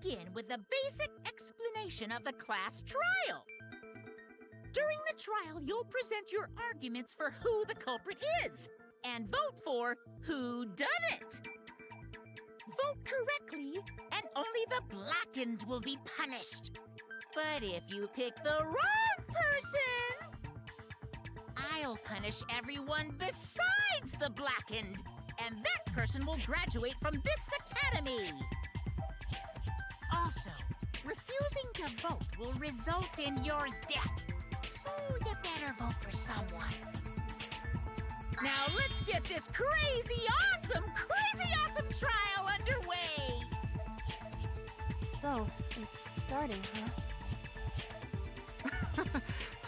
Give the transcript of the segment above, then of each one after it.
begin with a basic explanation of the class trial. During the trial, you'll present your arguments for who the culprit is and vote for who done it. Vote correctly, and only the blackened will be punished. But if you pick the wrong person, I'll punish everyone besides the blackened, and that person will graduate from this academy. Also, refusing to vote will result in your death, so you better vote for someone. Now let's get this crazy awesome trial underway! So, it's starting, huh?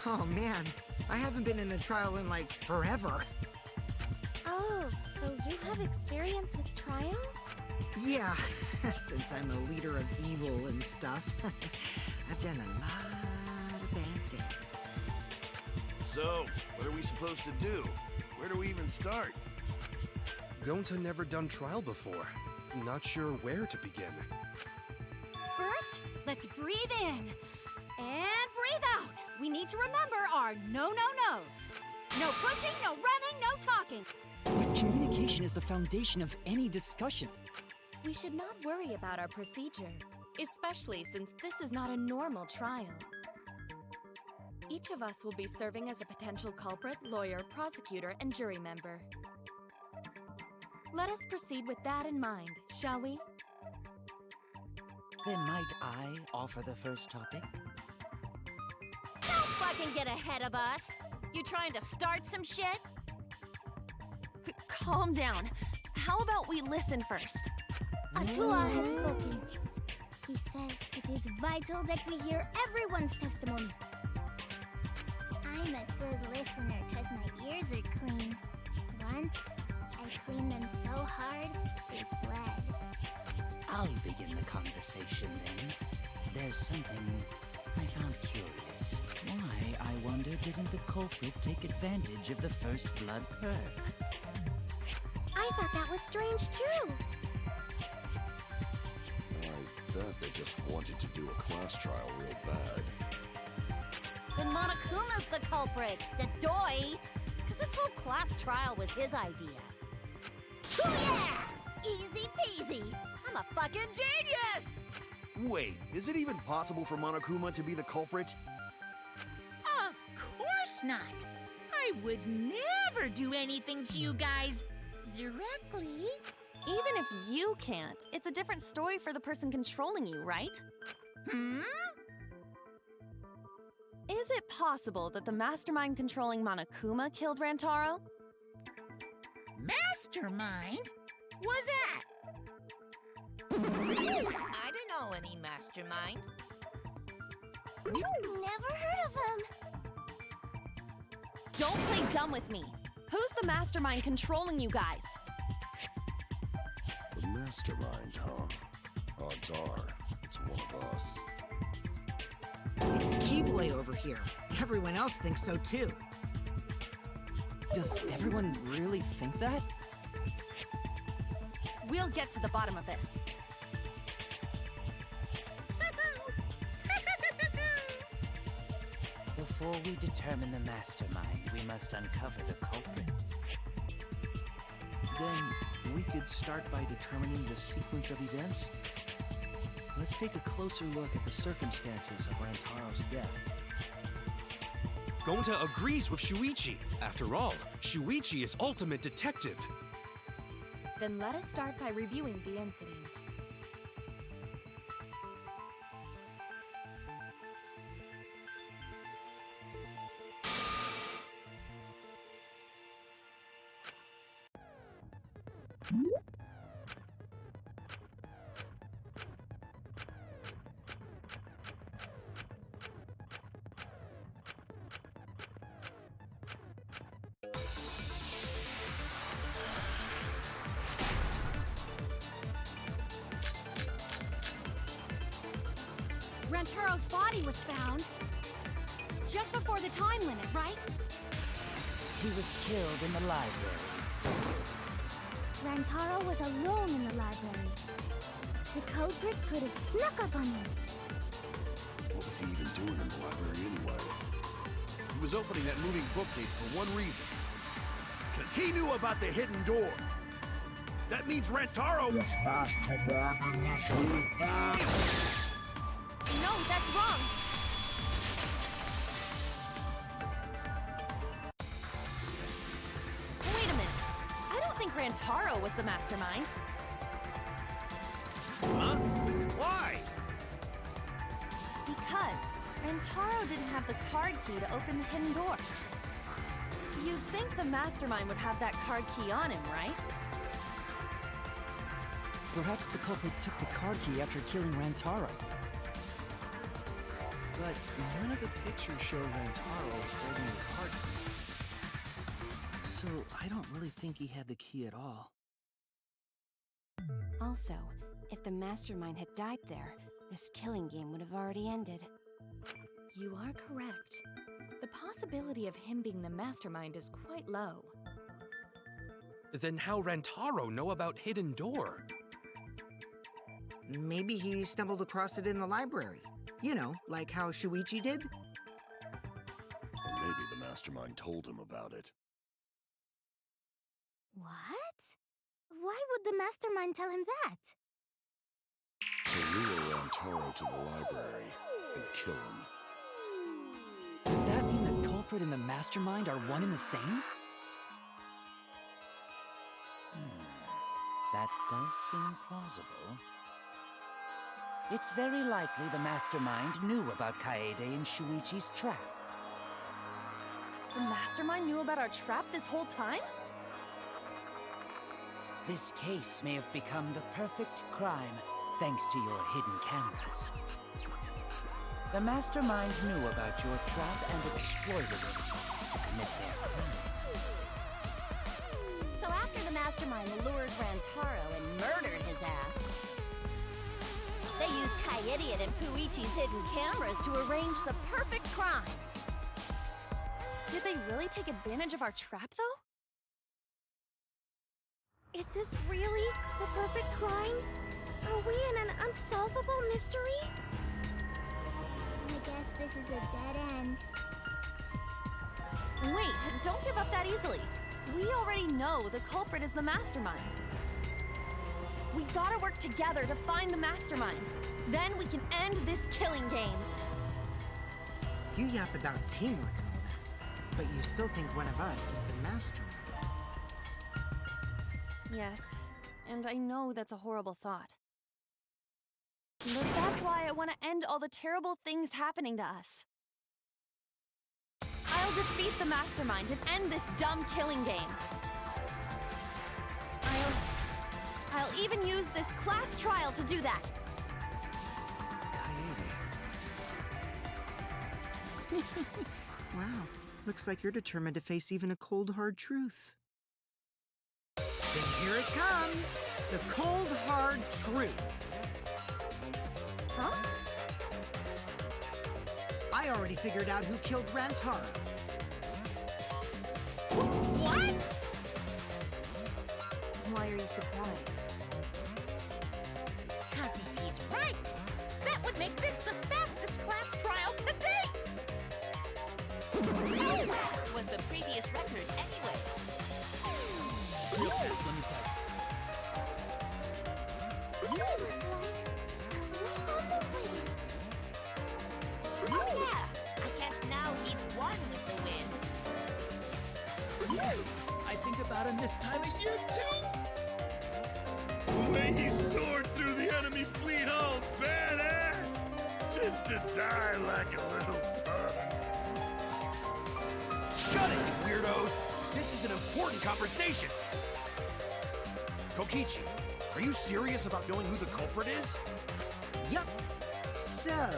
Oh man, I haven't been in a trial in like forever. Oh, so you have experience with trials? Yeah, since I'm a leader of evil and stuff, I've done a lot of bad things. So, what are we supposed to do? Where do we even start? Gonta never done trial before. Not sure where to begin. First, let's breathe in. And breathe out. We need to remember our no-no-nos. No pushing, no running, no talking. But communication is the foundation of any discussion. We should not worry about our procedure, especially since this is not a normal trial. Each of us will be serving as a potential culprit, lawyer, prosecutor, and jury member. Let us proceed with that in mind, shall we? Then might I offer the first topic? Don't fucking get ahead of us! You trying to start some shit? Calm down. How about we listen first? Atua has spoken. He says it is vital that we hear everyone's testimony. I'm a good listener because my ears are clean. Once, I cleaned them so hard, they bled. I'll begin the conversation then. There's something I found curious. Why, I wonder, didn't the culprit take advantage of the first blood perk? I thought that was strange too. I bet they just wanted to do a class trial real bad. Then Monokuma's the culprit, the doi! Because this whole class trial was his idea. Booyah! Easy peasy! I'm a fucking genius! Wait, is it even possible for Monokuma to be the culprit? Of course not! I would never do anything to you guys directly. Even if you can't, it's a different story for the person controlling you, right? Is it possible that the mastermind controlling Monokuma killed Rantaro? Mastermind? Was that? I don't know any mastermind. Never heard of him. Don't play dumb with me. Who's the mastermind controlling you guys? The mastermind, huh? Odds are, it's one of us. It's Keyblade over here. Everyone else thinks so too. Does everyone really think that? We'll get to the bottom of this. Before we determine the mastermind, we must uncover the culprit. Then we could start by determining the sequence of events. Let's take a closer look at the circumstances of Rantaro's death. Gonta agrees with Shuichi. After all, Shuichi is ultimate detective. Then let us start by reviewing the incident. Rantaro's body was found just before the time limit, right? He was killed in the library. Rantaro was alone in the library. The culprit could have snuck up on them. What was he even doing in the library anyway? He was opening that moving bookcase for one reason. Because he knew about the hidden door. That means Rantaro was No, that's wrong! Wait a minute. I don't think Rantaro was the mastermind. Huh? Why? Because Rantaro didn't have the card key to open the hidden door. You'd think the mastermind would have that card key on him, right? Perhaps the culprit took the card key after killing Rantaro. But none of the pictures show Rantaro holding the card key. So I don't really think he had the key at all. Also, if the mastermind had died there, this killing game would have already ended. You are correct. The possibility of him being the mastermind is quite low. Then how Rantaro know about Hidden Door? Maybe he stumbled across it in the library. You know, like how Shuichi did? Or maybe the mastermind told him about it. What? Why would the mastermind tell him that? To lure Rantaro to the library and kill him. Does that mean the culprit and the mastermind are one and the same? That does seem plausible. It's very likely the mastermind knew about Kaede and Shuichi's trap. The mastermind knew about our trap this whole time? This case may have become the perfect crime, thanks to your hidden cameras. The mastermind knew about your trap and exploited it to commit their crime. So after the mastermind lured Rantaro and murdered his ass, they used Kaede and Puichi's hidden cameras to arrange the perfect crime. Did they really take advantage of our trap, though? Is this really the perfect crime? Are we in an unsolvable mystery? I guess this is a dead end. Wait, don't give up that easily. We already know the culprit is the mastermind. We gotta work together to find the mastermind. Then we can end this killing game. You yap about teamwork and all that, but you still think one of us is the mastermind. Yes, and I know that's a horrible thought. But that's why I want to end all the terrible things happening to us. I'll defeat the mastermind and end this dumb killing game. I'll even use this class trial to do that. Wow, looks like you're determined to face even a cold, hard truth. Then here it comes! The cold, hard truth. Huh? I already figured out who killed Rantaro. What? Why are you surprised? Because if he's right, that would make this the fastest class trial to date! How fast was the previous record anyway? Real fast, let me tell you. It was like a leap of the wind. Oh yeah, I guess now he's one with the wind. I think about him this time of year, too! The way he soared through the enemy fleet, all badass! Just to die like a little pug. Shut it, you weirdos! This is an important conversation! Kokichi, are you serious about knowing who the culprit is? Yup. So,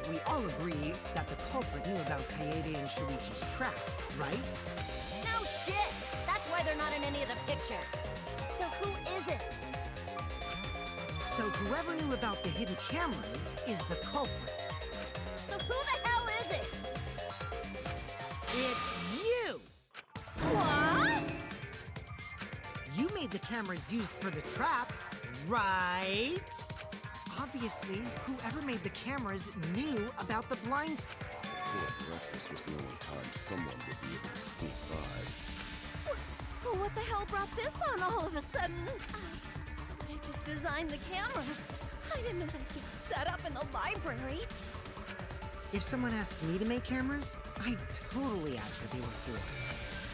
we all agree that the culprit knew about Kaede and Shuichi's trap, right? No shit! That's why they're not in any of the pictures. So who is it? So whoever knew about the hidden cameras is the culprit. So who the hell is it? It's you! What? You made the cameras used for the trap, right? Obviously, whoever made the cameras knew about the blind spot. Before breakfast was the only time someone would be able to sneak by. Well, what the hell brought this on all of a sudden? I just designed the cameras. I didn't know they'd be set up in the library. If someone asked me to make cameras, I'd totally ask what they were for.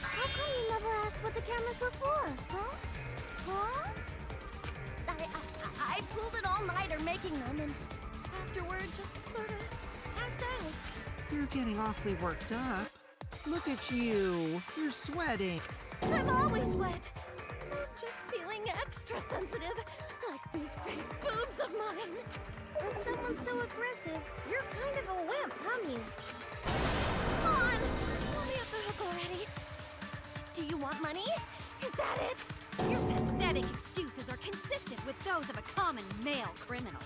How come you never asked what the cameras were for? Huh? Huh? I pulled an all-nighter making them, and afterward just sort of passed out. You're getting awfully worked up. Look at you. You're sweating. I'm always wet. I'm just feeling extra sensitive, like these big boobs of mine. For someone so aggressive, you're kind of a wimp, huh, Mew? Come on! Let me off the hook already. Do you want money? Is that it? Your pathetic excuses are consistent with those of a common male criminal.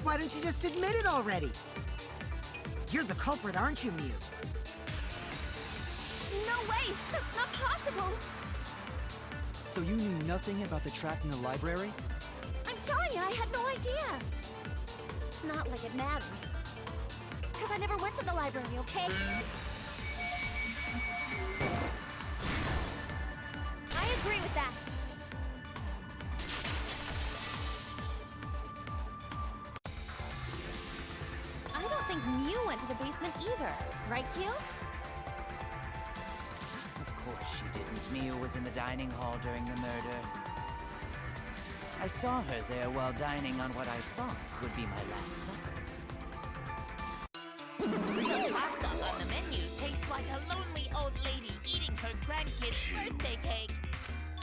Why don't you just admit it already? You're the culprit, aren't you, Mew? No way! That's not possible! So you knew nothing about the track in the library? I'm telling you, I had no idea! Not like it matters. Because I never went to the library, okay? I agree with that. I don't think Mew went to the basement either. Right, Q? Of course she didn't. Mew was in the dining hall during the murder. I saw her there while dining on what I thought would be my last supper. The pasta on the menu tastes like a lonely old lady eating her grandkid's birthday cake.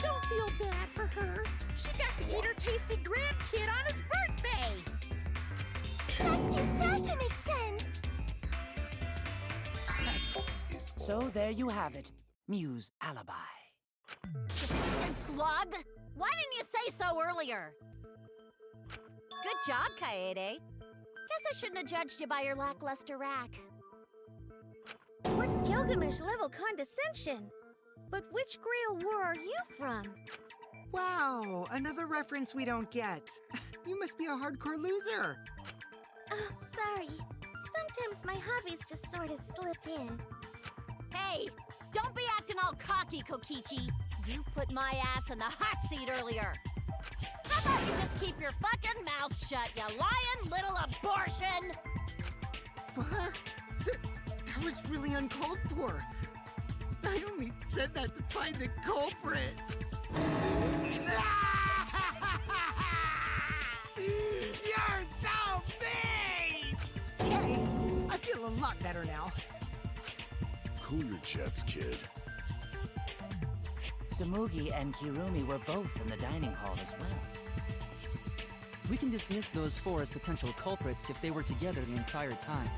Don't feel bad for her. She got to eat her tasty grandkid on his birthday. That's too sad to make sense. So there you have it. Mew's alibi. And slug? Why didn't you say so earlier? Good job, Kaede. Guess I shouldn't have judged you by your lackluster rack. What Gilgamesh-level condescension? But which Grail war are you from? Wow, another reference we don't get. You must be a hardcore loser. Oh, sorry. Sometimes my hobbies just sort of slip in. Hey, don't be acting all cocky, Kokichi. You put my ass in the hot seat earlier. How about you just keep your fucking mouth shut, you lying little abortion? What? That was really uncalled for. I only said that to find the culprit. You're so mean! Hey, I feel a lot better now. Cool your jets, kid. Tsumugi and Kirumi were both in the dining hall as well. We can dismiss those four as potential culprits if they were together the entire time.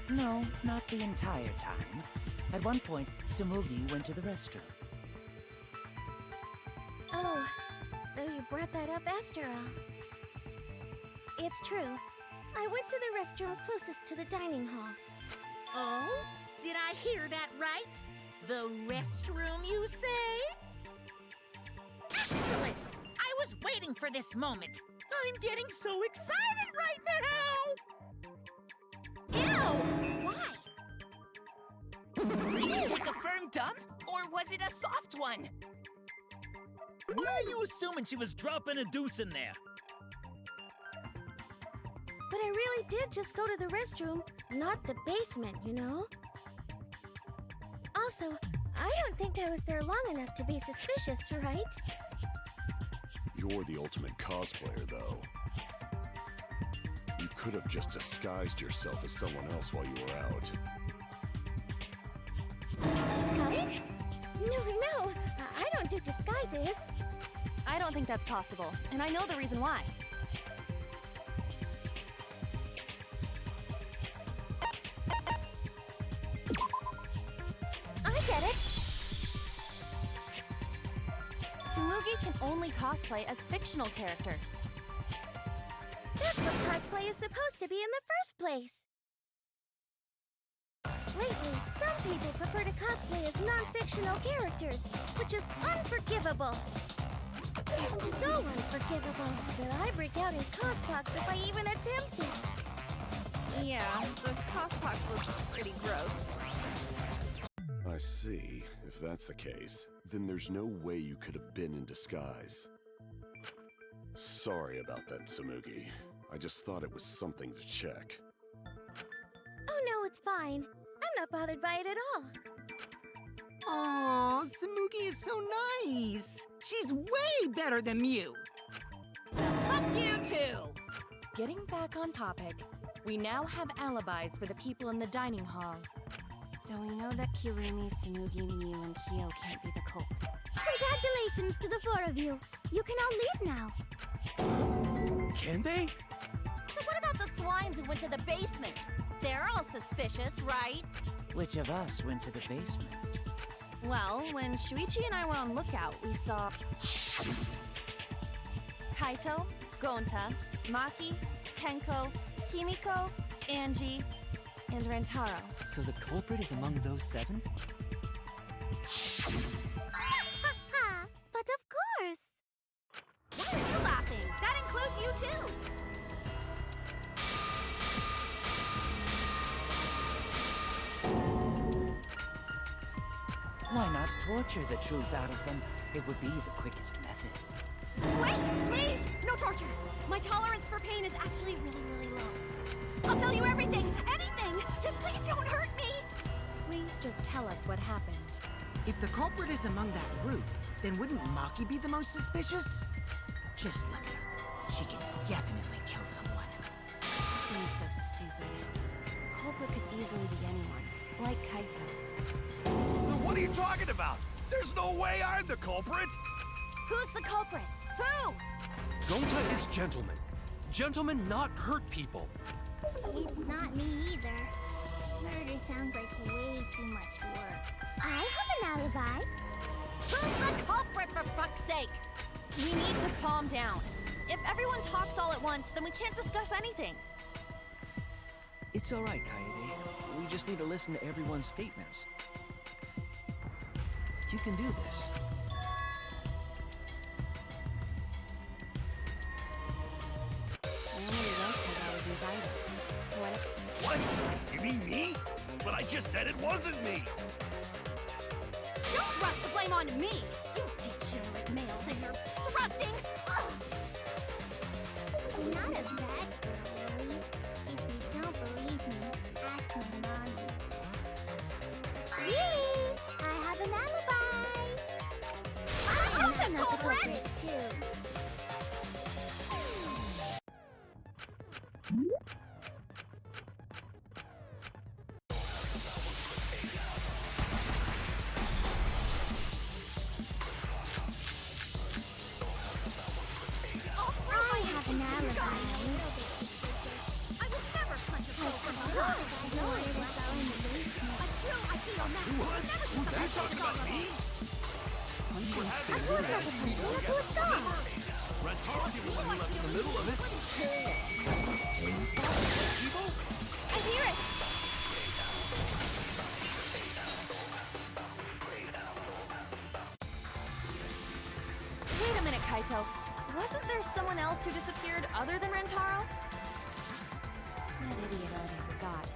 No, not the entire time. At one point, Tsumugi went to the restroom. Oh, so you brought that up after all. It's true. I went to the restroom closest to the dining hall. Oh? Did I hear that right? The restroom, you say? Excellent! I was waiting for this moment. I'm getting so excited right now! Ew! Why? Did you take a firm dump, or was it a soft one? Why are you assuming she was dropping a deuce in there? But I really did just go to the restroom, not the basement, you know? Also, I don't think I was there long enough to be suspicious, right? You're the ultimate cosplayer, though. You could have just disguised yourself as someone else while you were out. Disguise? No, I don't do disguises. I don't think that's possible, and I know the reason why. I get it. only cosplay as fictional characters. That's what cosplay is supposed to be in the first place. Lately, some people prefer to cosplay as non-fictional characters, which is unforgivable. It's so unforgivable that I break out in cospox if I even attempt it. Yeah, the cospox was pretty gross. I see. If that's the case, then there's no way you could have been in disguise. Sorry about that, Samugi. I just thought it was something to check. Oh no, it's fine. I'm not bothered by it at all. Aw, Samugi is so nice. She's way better than Mew. Fuck you too! Getting back on topic, we now have alibis for the people in the dining hall. So we know that Kirumi, Samugi, Mew, and Kyo can't be the culprit. Congratulations to the four of you. You can all leave now. Can they? So what about the swines who went to the basement? They're all suspicious, right? Which of us went to the basement? Well, when Shuichi and I were on lookout, we saw Kaito, Gonta, Maki, Tenko, Himiko, Angie, and Rentaro. So the culprit is among those 7? Ha ha! But of course! Why are you laughing? That includes you too! Why not torture the truth out of them? It would be the quickest method. Wait, please! No torture! My tolerance for pain is actually really, really low. I'll tell you everything! Anything! Just please don't hurt me! Please just tell us what happened. If the culprit is among that group, then wouldn't Maki be the most suspicious? Just look at her. She can definitely kill someone. Being so stupid. The culprit could easily be anyone, like Kaito. What are you talking about? There's no way I'm the culprit! Who's the culprit? Who? Gonta is gentleman. Gentlemen not hurt people. It's not me either. Murder sounds like way too much work. I have an alibi. Who's the culprit, for fuck's sake? We need to calm down. If everyone talks all at once, then we can't discuss anything. It's all right, Kaede. We just need to listen to everyone's statements. You can do this. I only wrote because I was invited. What? You mean me? But I just said it wasn't me! Don't thrust the blame on me! You degenerate males and your thrusting! Ugh. I'm not a bad girl, Lily. If you don't believe me, ask my mommy. Really? I have an alibi. I'm the not the culprit! culprit, too. I have an alibi. I will never punch a girl from behind! No, it was all in the basement. Until I see your match, What? never get the Are you talking about me? I told you I was punching. That's what's up. Rentaro's the one who left in the middle of it. I hear it! Wait a minute, Kaito. Wasn't there someone else who disappeared other than Rentaro? That idiot already forgot.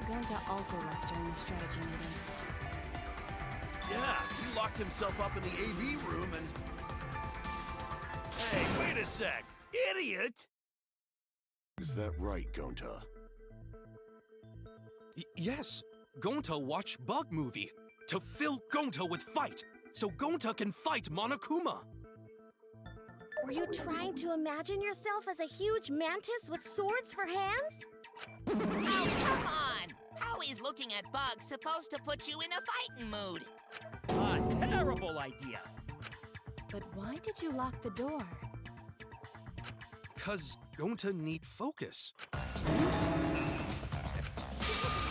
Gonta also left during the strategy meeting. Yeah, he locked himself up in the AV room and... Hey, wait a sec! Idiot! Is that right, Gonta? Yes, Gonta watched Bug Movie to fill Gonta with fight, so Gonta can fight Monokuma. Were you trying to imagine yourself as a huge mantis with swords for hands? Oh, come on! How is looking at bugs supposed to put you in a fighting mood? A terrible idea. But why did you lock the door? 'Cause Gonta need focus. Because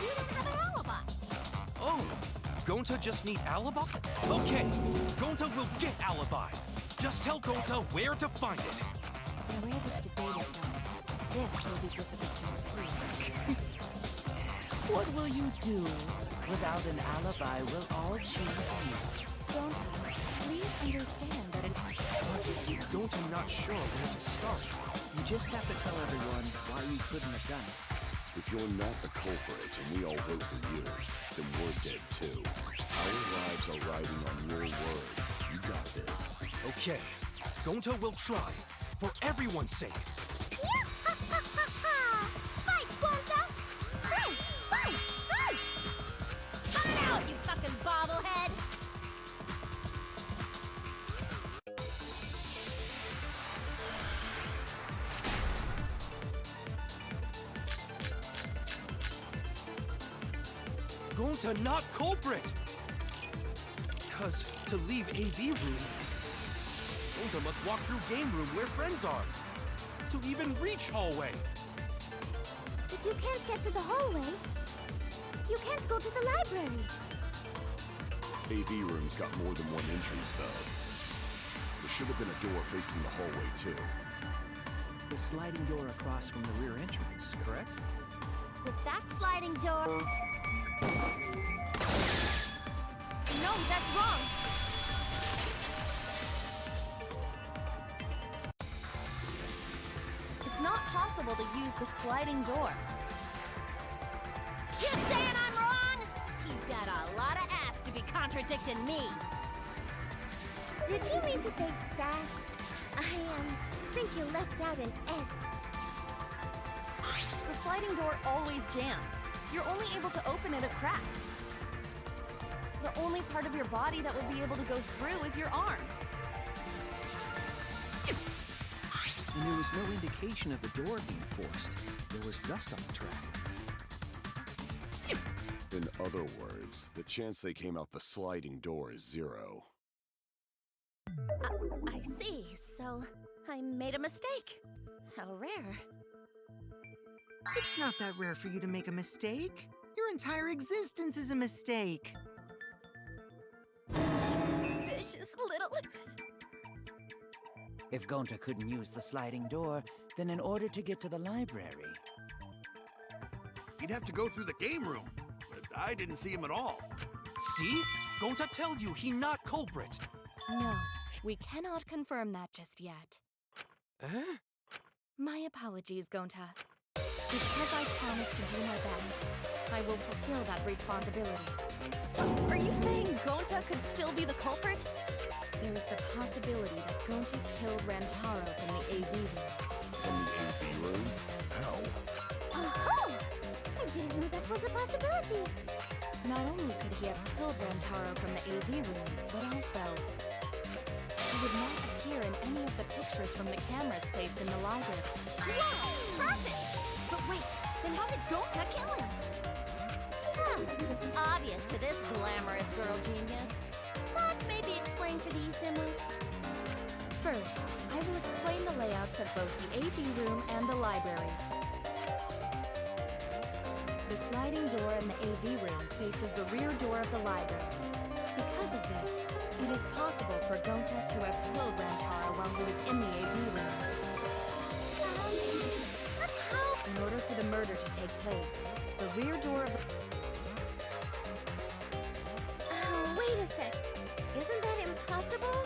you don't have an alibi! Oh, Gonta just need alibi? Okay, Gonta will get alibi. Just tell Gonta where to find it. And where this debate is going, this will be difficult to refute. What will you do? Without an alibi, we'll all choose you. Gonta, please understand that it... Gonta not sure where to start. You just have to tell everyone why you couldn't have done it. If you're not the culprit and we all vote for you, then we're dead too. Our lives are riding on your word. You got this. Okay, Gonta will try, for everyone's sake. Fight, Gonta! Fight! Fight! Fight! Come out, you fucking bobblehead! Gonta not culprit! Because to leave AV room, Gonta must walk through game room where friends are. To even reach hallway. If you can't get to the hallway, you can't go to the library. AV room's got more than one entrance, though. There should have been a door facing the hallway, too. The sliding door across from the rear entrance, correct? With that sliding door... No, that's wrong! It's not possible to use the sliding door. You saying I'm wrong? You got a lot of ass to be contradicting me. Did you mean to say sass? I think you left out an S. The sliding door always jams. You're only able to open it a crack. The only part of your body that will be able to go through is your arm. And there was no indication of the door being forced. There was dust on the track. In other words, the chance they came out the sliding door is 0. I see. So, I made a mistake. How rare. It's not that rare for you to make a mistake. Your entire existence is a mistake. Vicious little... If Gonta couldn't use the sliding door, then in order to get to the library... He'd have to go through the game room, but I didn't see him at all. See? Gonta tell you he not culprit. No, we cannot confirm that just yet. Eh? My apologies, Gonta. Because I promised to do my best, I will fulfill that responsibility. Are you saying Gonta could still be the culprit? There is the possibility that Gonta killed Rantaro from the AV room. From the AV room? How? Oh! I didn't know that was a possibility. Not only could he have killed Rantaro from the AV room, but also... he would not appear in any of the pictures from the cameras placed in the library. Wow! Perfect! But wait, then how did Gonta kill him? It's obvious to this glamorous girl genius. But maybe explain for these dimwits. First, I will explain the layouts of both the AV room and the library. The sliding door in the AV room faces the rear door of the library. Because of this, it is possible for Gonta to have killed Rantaro while he was in the AV room. But how? In order for the murder to take place, the rear door of the... Wait a sec. Isn't that impossible?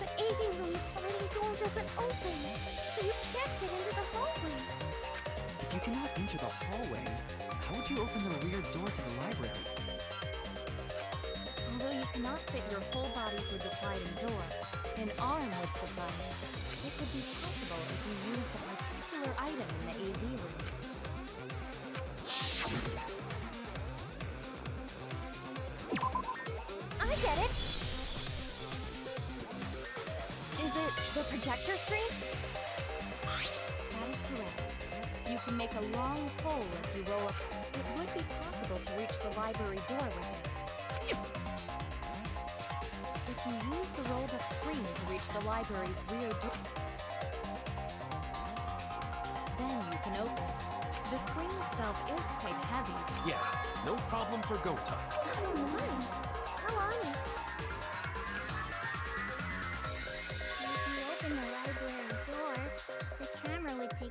The AV room's sliding door doesn't open, so you can't get into the hallway. If you cannot enter the hallway, how would you open the rear door to the library? Although you cannot fit your whole body through the sliding door, an arm would suffice. It could be possible if you used a particular item in the AV room. I get it. Is it the projector screen? That is correct. You can make a long pole if you roll up. It would be possible to reach the library door with it. If you use the rolled-up screen to reach the library's rear door, then you can open it. The screen itself is quite heavy. Yeah, no problem for Gonta. Oh my. How honest.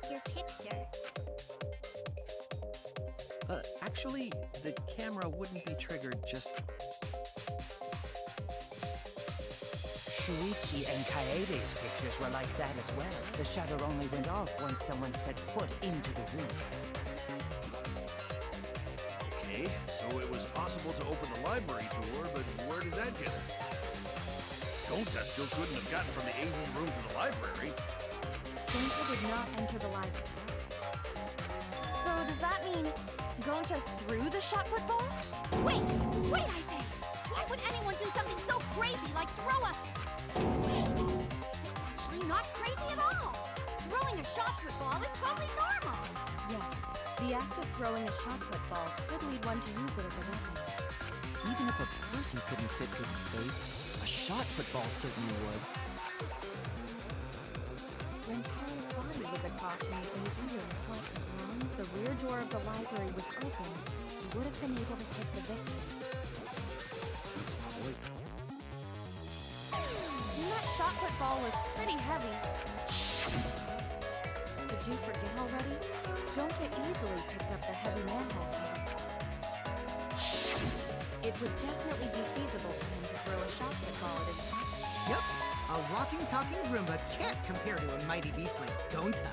take your picture. Actually, the camera wouldn't be triggered just... Shuichi and Kaede's pictures were like that as well. The shutter only went off once someone set foot into the room. Okay, so it was possible to open the library door, but where does that get us? Gonta still couldn't have gotten from the AV room to the library. Gonta did not enter the library. So does that mean Gonta threw the shot put ball? Wait, I say! Why would anyone do something so crazy like throw a... Wait, it's actually not crazy at all! Throwing a shot put ball is totally normal! Yes, the act of throwing a shot put ball could lead one to use it as a weapon. Even if a person couldn't fit through the space, a shot put ball certainly would. Rentaro's body was across from the AV room, so as long as the rear door of the library was open, he would have been able to hit the victim. That shot put ball was pretty heavy. Did you forget already? Gonta easily picked up the heavy manhole cover. It would definitely be feasible for him to throw a shot put ball at his target. Yep, a walking, talking Roomba can't compare to a mighty beast like Gonta.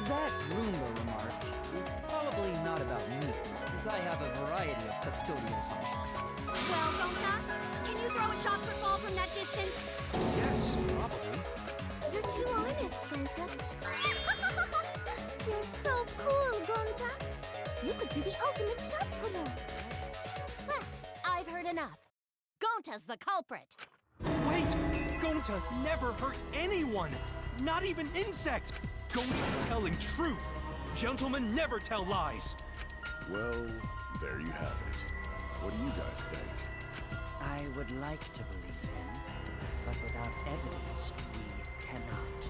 That Roomba remark is probably not about me, as I have a variety of custodial functions. Well, Gonta, can you throw a shot put ball from that distance? Yes, probably. You're too honest, Gonta. You're so cool, Gonta. You could be the ultimate shot putter. Well, I've heard enough. Gonta's the culprit. Wait! Gonta never hurt anyone! Not even insect! Gonta telling truth! Gentlemen never tell lies! Well, there you have it. What do you guys think? I would like to believe him, but without evidence, we cannot.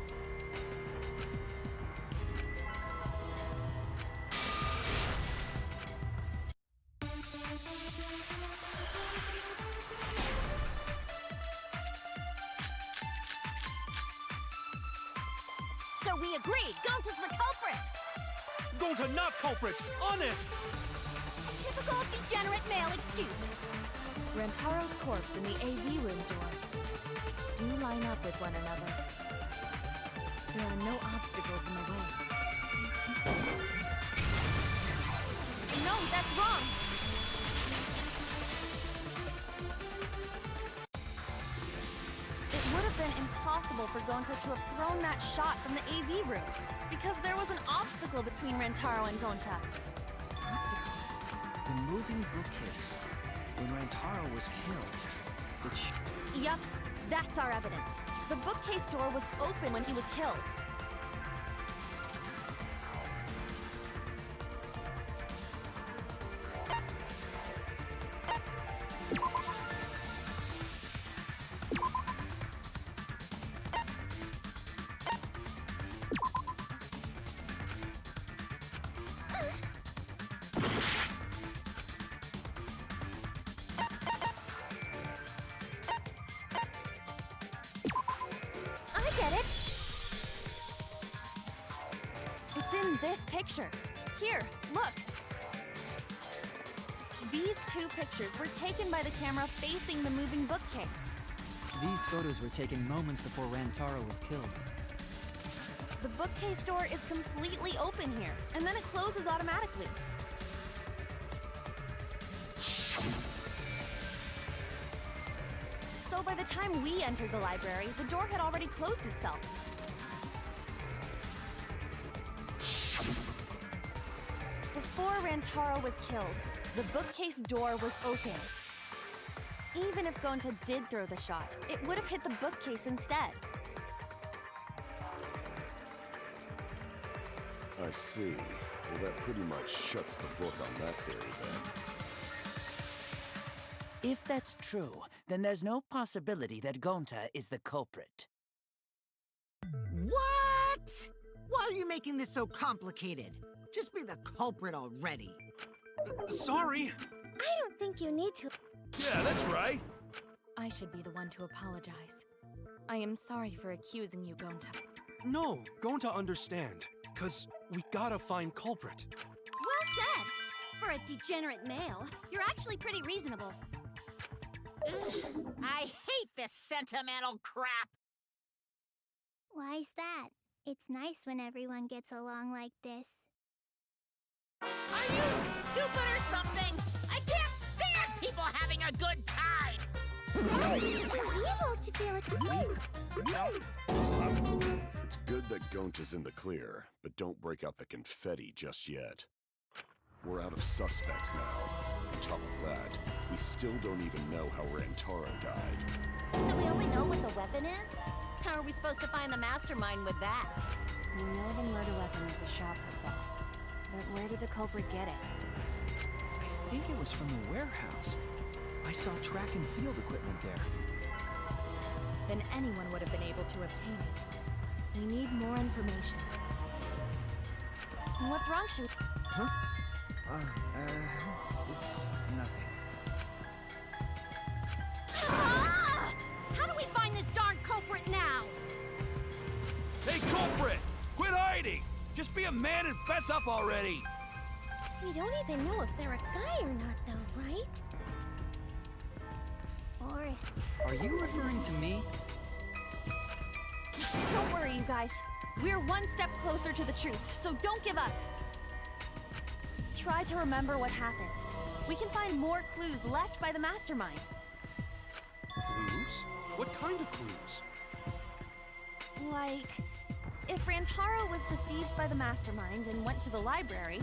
So we agree, Gonta's the culprit! Gonta not culprit! Honest! Typical degenerate male excuse. Rentaro's corpse and the AV room door do line up with one another. There are no obstacles in the way. No, that's wrong! It would have been impossible for Gonta to have thrown that shot from the AV room, because there was an obstacle between Rentaro and Gonta. Obstacle? The moving bookcase. When Rantaro was killed, Yup, that's our evidence. The bookcase door was open when he was killed. I get it. It's in this picture. Here, look. These two pictures were taken by the camera facing the moving bookcase. These photos were taken moments before Rantaro was killed. The bookcase door is completely open here, and then it closes automatically. So by the time we entered the library, the door had already closed itself. Before Rantaro was killed, the bookcase door was open. Even if Gonta did throw the shot, it would have hit the bookcase instead. I see. Well, that pretty much shuts the book on that theory, then. If that's true, then there's no possibility that Gonta is the culprit. What? Why are you making this so complicated? Just be the culprit already. Sorry. I don't think you need to. Yeah, that's right. I should be the one to apologize. I am sorry for accusing you, Gonta. No, Gonta understand. 'Cause we gotta find culprit. Well said! For a degenerate male, you're actually pretty reasonable. Ugh, I hate this sentimental crap! Why's that? It's nice when everyone gets along like this. Are you stupid or something? I can't stand people having a good time! Oh, it's too evil to feel it. It's good that Gonch is in the clear, but don't break out the confetti just yet. We're out of suspects now. On top of that, we still don't even know how Rantaro died. So we only know what the weapon is? How are we supposed to find the mastermind with that? We know the murder weapon is the shop hookah. But where did the culprit get it? I think it was from the warehouse. I saw track and field equipment there. Then anyone would have been able to obtain it. We need more information. What's wrong, Shu? Huh? It's nothing. Ah! How do we find this darn culprit now? Hey, culprit! Quit hiding! Just be a man and fess up already! We don't even know if they're a guy or not, though, right? Or if... Are you referring to me? Don't worry, you guys. We're one step closer to the truth, so don't give up. Try to remember what happened. We can find more clues left by the mastermind. Clues? What kind of clues? Like, if Rantaro was deceived by the mastermind and went to the library,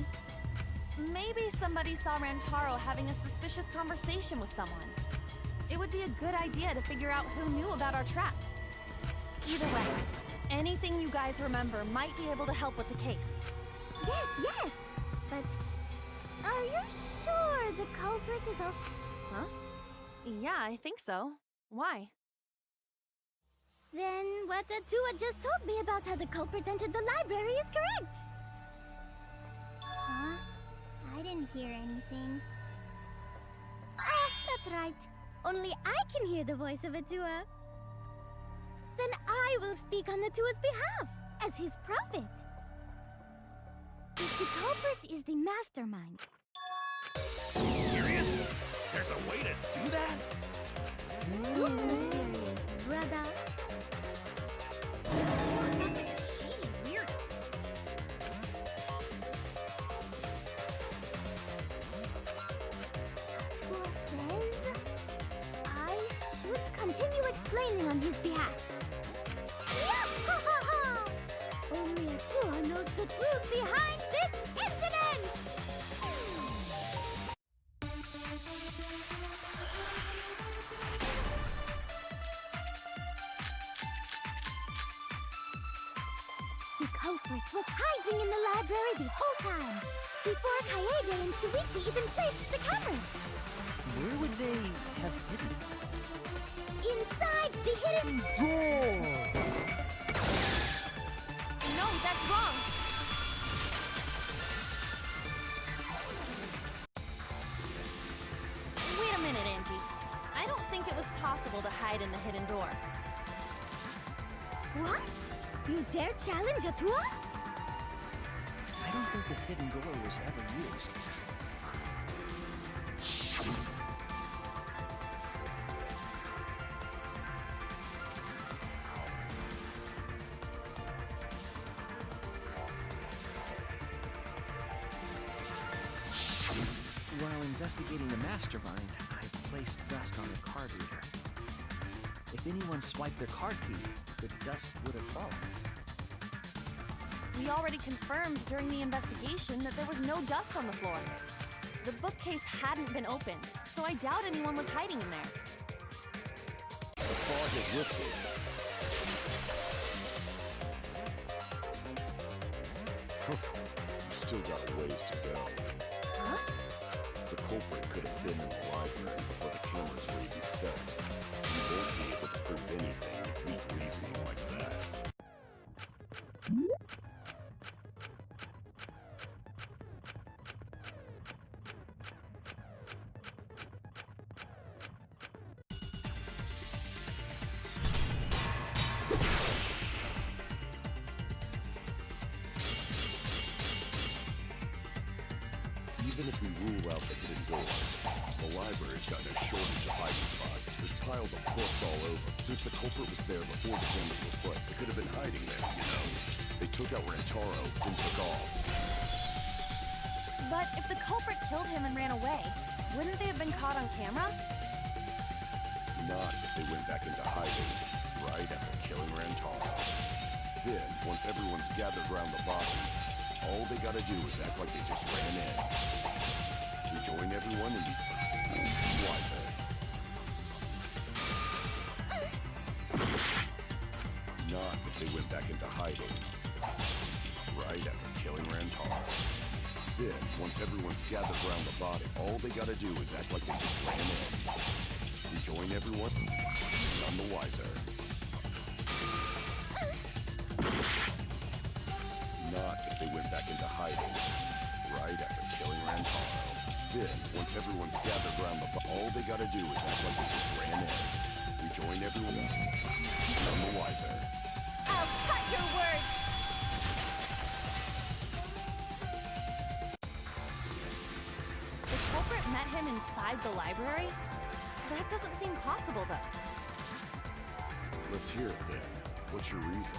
maybe somebody saw Rantaro having a suspicious conversation with someone. It would be a good idea to figure out who knew about our trap. Either way, anything you guys remember might be able to help with the case. Yes, but... Are you sure the culprit is also... Huh? Yeah, I think so. Why? Then what Atua just told me about how the culprit entered the library is correct! Huh? I didn't hear anything. Oh, that's right. Only I can hear the voice of Atua. Then I will speak on Atua's behalf, as his prophet. If the culprit is the mastermind... Serious? There's a way to do that? Super serious, brother. Atua sounds like a shady weirdo. Atua says... I should continue explaining on his behalf. Yeah! Only Atua knows the truth behind this incident! The culprit was hiding in the library the whole time, before Kaede and Shuichi even placed the cameras. Where would they have hidden? Inside the hidden door! No, that's wrong! Wait a minute, Angie. I don't think it was possible to hide in the hidden door. What? You dare challenge Atua? I don't think the hidden door was ever used. While investigating the mastermind, I placed dust on the card reader. If anyone swiped their card key, the dust would have fallen. We already confirmed during the investigation that there was no dust on the floor. The bookcase hadn't been opened, so I doubt anyone was hiding in there. The fog has lifted. You've still got a ways to go. Huh? The culprit could have been in the library before the cameras were even set. You won't be able to prove anything with weak reasoning like that. door. The library's gotten a shortage of hiding spots. There's piles of books all over. Since the culprit was there before the cameras were put, they could have been hiding there, you know. They took out Rantaro and took off. But if the culprit killed him and ran away, wouldn't they have been caught on camera? Not if they went back into hiding right after killing Rantaro. Then, once everyone's gathered around the body, all they gotta do is act like they just ran in. Rejoin everyone and be wiser. Not if they went back into hiding right after killing Rantaro. Then, once everyone's gathered around the body, all they gotta do is act like they just ran in. Rejoin everyone, none the wiser. Not if they went back into hiding right after killing Rantaro. Then, once everyone's gathered around the all they gotta do is act like they just ran in. Rejoin everyone, none the wiser. I'll cut your words! The culprit met him inside the library? That doesn't seem possible, though. Let's hear it then. What's your reason?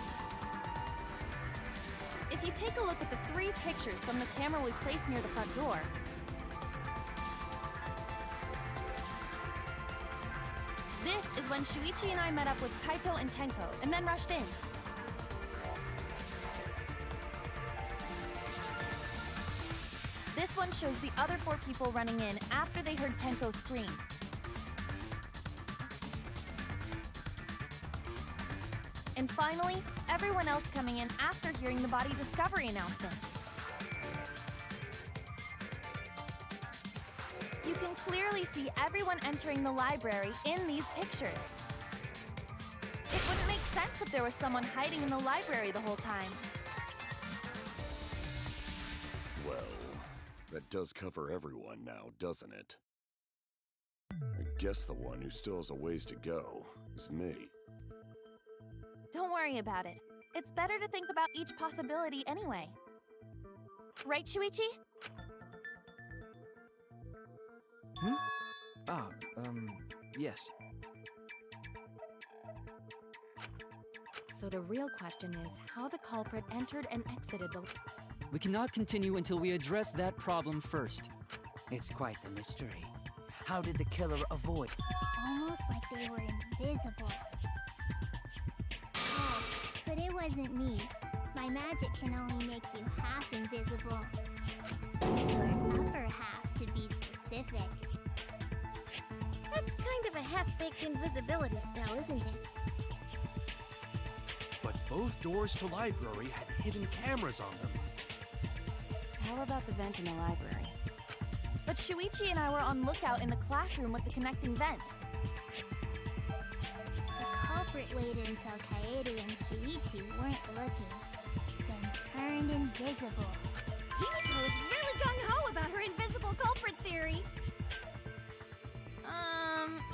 If you take a look at the 3 pictures from the camera we placed near the front door, this is when Shuichi and I met up with Kaito and Tenko, and then rushed in. This one shows the other 4 people running in after they heard Tenko scream. And finally, everyone else coming in after hearing the body discovery announcement. You can clearly see everyone entering the library in these pictures. It wouldn't make sense if there was someone hiding in the library the whole time. Well, that does cover everyone now, doesn't it? I guess the one who still has a ways to go is me. Don't worry about it. It's better to think about each possibility anyway. Right, Shuichi? Yes. So the real question is how the culprit entered and exited the... We cannot continue until we address that problem first. It's quite the mystery. How did the killer avoid? Almost like they were invisible. Oh, but it wasn't me. My magic can only make you half invisible. Your upper half, to be specific. That's kind of a half-baked invisibility spell, isn't it? But both doors to library had hidden cameras on them. How about the vent in the library? But Shuichi and I were on lookout in the classroom with the connecting vent. The culprit waited until Kaede and Shuichi weren't looking, then turned invisible. Himiko is really gung-ho about her invisible culprit theory.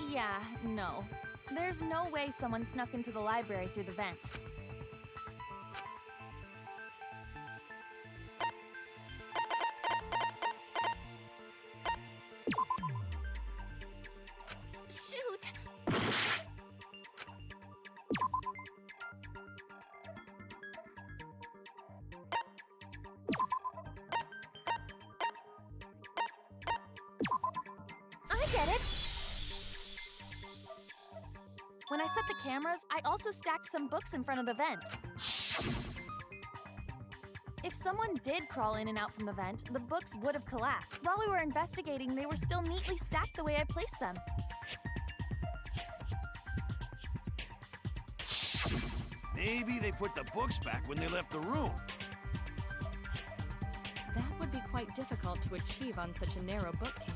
Yeah, no. There's no way someone snuck into the library through the vent. Shoot! I get it! When I set the cameras, I also stacked some books in front of the vent. If someone did crawl in and out from the vent, the books would have collapsed. While we were investigating, they were still neatly stacked the way I placed them. Maybe they put the books back when they left the room. That would be quite difficult to achieve on such a narrow bookcase.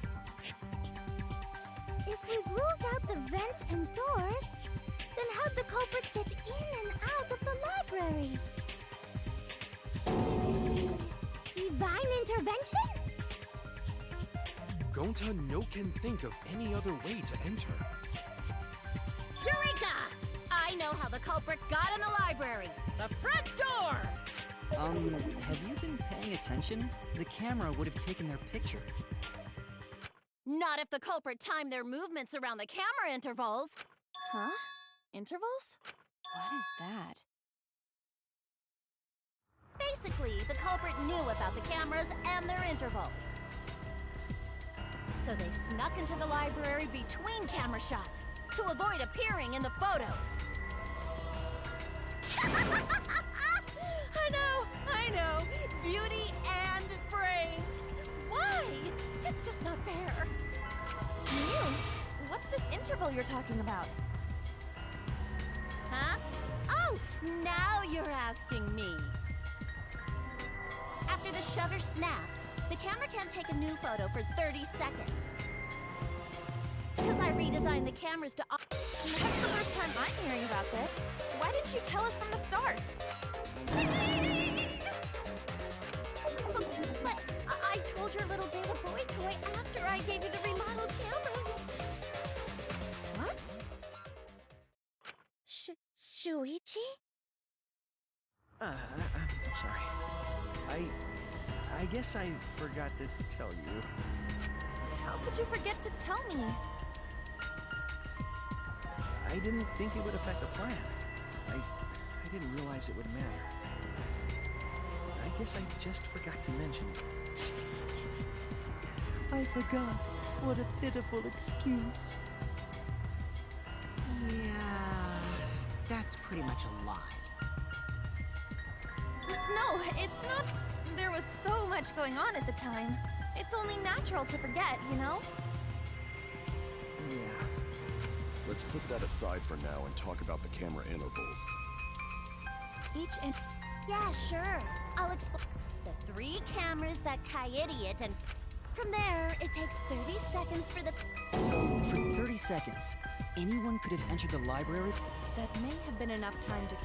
If we've ruled out the vent and doors, then how'd the culprits get in and out of the library? Divine intervention? Gonta no can think of any other way to enter. Eureka! I know how the culprit got in the library. The front door! Have you been paying attention? The camera would have taken their picture. Not if the culprit timed their movements around the camera intervals. Huh? Intervals? What is that? Basically, the culprit knew about the cameras and their intervals. So they snuck into the library between camera shots to avoid appearing in the photos. I know. Beauty and brains. Why? It's just not fair. Mew, what's this interval you're talking about? Huh? Oh, now you're asking me. After the shutter snaps, the camera can't take a new photo for 30 seconds. Because I redesigned the cameras to... That's the first time I'm hearing about this. Why didn't you tell us from the start? But I told your little beta boy toy after I gave you the remodeled cameras. What? Shuichi? I'm sorry. I guess I forgot to tell you. How could you forget to tell me? I didn't think it would affect the plan. I didn't realize it would matter. I guess I just forgot to mention it. I forgot. What a pitiful excuse. Yeah, that's pretty much a lie. No, it's not. There was so much going on at the time. It's only natural to forget, you know? Yeah. Let's put that aside for now and talk about the camera intervals. Yeah, sure. I'll explain. The 3 cameras that Kai-idiot and... From there, it takes 30 seconds for the... So, for 30 seconds, anyone could have entered the library? That may have been enough time to...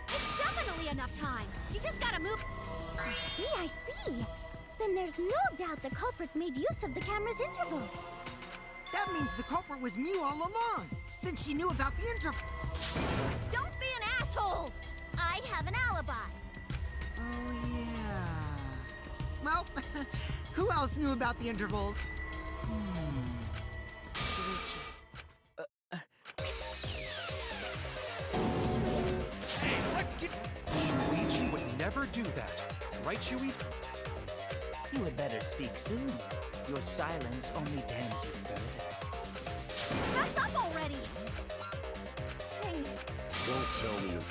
It's definitely enough time. You just gotta move... I see. Then there's no doubt the culprit made use of the camera's intervals. That means the culprit was Mew all along, since she knew about the interval. Don't be an asshole! I have an alibi. Oh, yeah. Well, who else knew about the interval? Hey, what? Shuichi would never do that. Right, Shui? You had better speak soon. Your silence only damns you further. That's up already! Hey, Don't tell me you're...